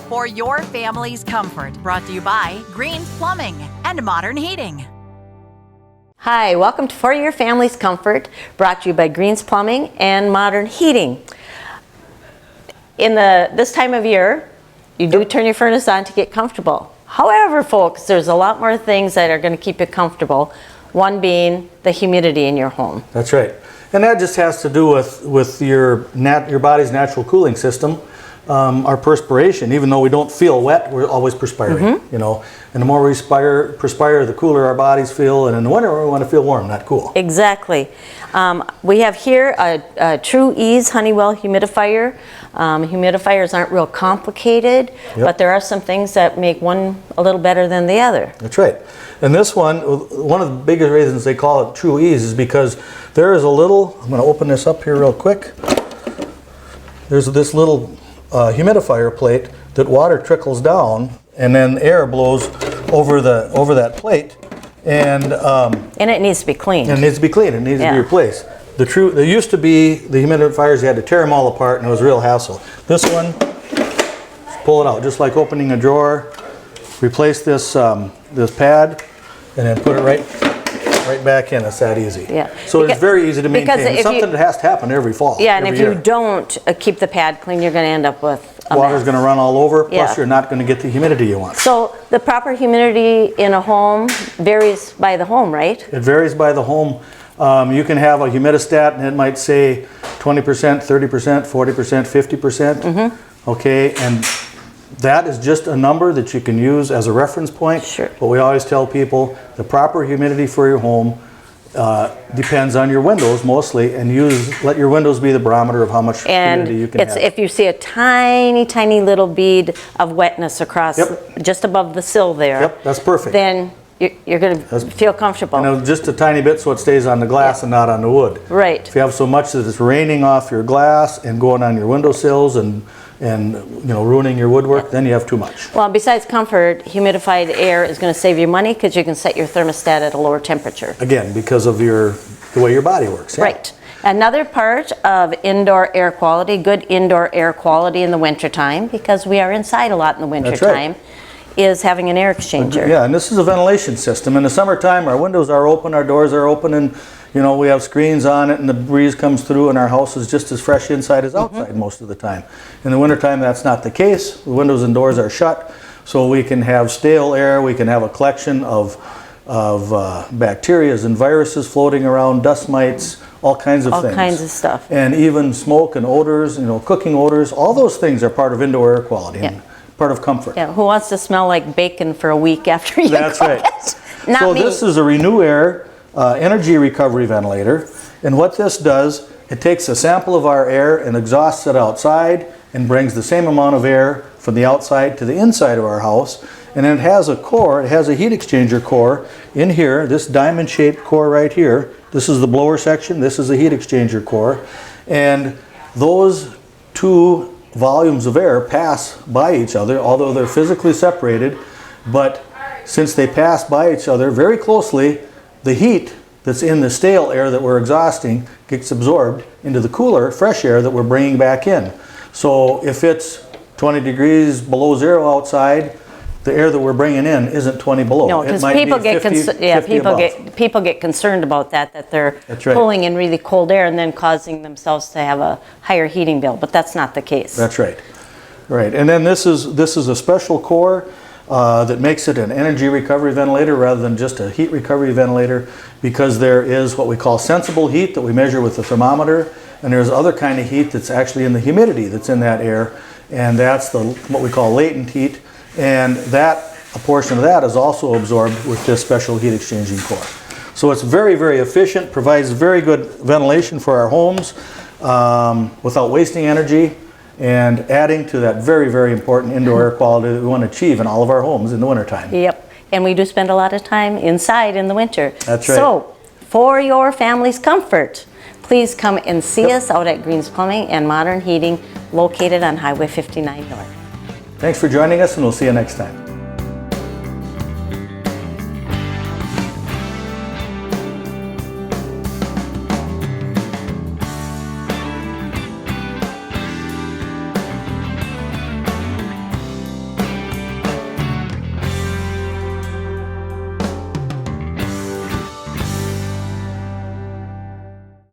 For your family's comfort, brought to you by Green's Plumbing and Modern Heating. Hi, welcome to For Your Family's Comfort, brought to you by Green's Plumbing and Modern Heating. In this time of year, you do turn your furnace on to get comfortable. However, folks, there's a lot more things that are going to keep you comfortable, one being the humidity in your home. That's right. And that just has to do with your body's natural cooling system. Our perspiration, even though we don't feel wet, we're always perspiring, you know. And the more we perspire, the cooler our bodies feel. And in the winter, we want to feel warm, not cool. Exactly. We have here a True Ease Honeywell humidifier. Humidifiers aren't real complicated, but there are some things that make one a little better than the other. That's right. And this one of the biggest reasons they call it True Ease is because there is a little, I'm going to open this up here real quick. There's this little humidifier plate that water trickles down and then air blows over that plate, and it needs to be cleaned. And it needs to be cleaned. It needs to be replaced. There used to be the humidifiers, you had to tear them all apart, and it was a real hassle. This one, just pull it out, just like opening a drawer. Replace this this pad, and then put it right back in. It's that easy. Yeah. So it's very easy to maintain. It's something that has to happen every fall. Yeah, and if you don't keep the pad clean, you're going to end up with water's going to run all over. Plus, you're not going to get the humidity you want. So the proper humidity in a home varies by the home, right? It varies by the home. You can have a humidistat, and it might say 20%, 30%, 40%, 50%. Okay, and that is just a number that you can use as a reference point. Sure. But we always tell people the proper humidity for your home depends on your windows mostly, and let your windows be the barometer of how much humidity you can have. If you see a tiny, tiny little bead of wetness across just above the sill there, that's perfect. Then you're going to feel comfortable. Just a tiny bit so it stays on the glass and not on the wood. Right. If you have so much that it's raining off your glass and going on your windowsills and ruining your woodwork, then you have too much. Well, besides comfort, humidified air is going to save you money because you can set your thermostat at a lower temperature. Again, because of the way your body works. Yeah. Right. Another part of indoor air quality, good indoor air quality in the wintertime, because we are inside a lot in the wintertime, is having an air exchanger. Yeah, and this is a ventilation system. In the summertime, our windows are open, our doors are open, and we have screens on it, and the breeze comes through, and our house is just as fresh inside as outside most of the time. In the wintertime, that's not the case. The windows and doors are shut, so we can have stale air, we can have a collection of bacteria and viruses floating around, dust mites, all kinds of things. All kinds of stuff. And even smoke and odors, cooking odors, all those things are part of indoor air quality. And part of comfort. Yeah, who wants to smell like bacon for a week after you That's cook right. it? Not so me. This is a Renew Air energy recovery ventilator, and what this does, it takes a sample of our air and exhausts it outside and brings the same amount of air from the outside to the inside of our house. And it has a core, it has a heat exchanger core in here, this diamond shaped core right here. This is the blower section, this is the heat exchanger core, and those two volumes of air pass by each other, although they're physically separated. But since they pass by each other very closely, the heat that's in the stale air that we're exhausting gets absorbed into the cooler, fresh air that we're bringing back in. So if it's 20 degrees below zero outside, the air that we're bringing in isn't 20 below. No, because people get concerned about that they're pulling in really cold air and then causing themselves to have a higher heating bill, but that's not the case. That's right. Right, and then this is a special core that makes it an energy recovery ventilator rather than just a heat recovery ventilator, because there is what we call sensible heat that we measure with the thermometer, and there's other kind of heat that's actually in the humidity that's in that air, and that's what we call latent heat. And a portion of that is also absorbed with this special heat exchanging core. So it's very, very efficient, provides very good ventilation for our homes without wasting energy, and adding to that very, very important indoor air quality that we want to achieve in all of our homes in the wintertime. Yep, and we do spend a lot of time inside in the winter. That's right. So, for your family's comfort, please come and see us out at Green's Plumbing and Modern Heating, located on Highway 59 North. Thanks for joining us, and we'll see you next time.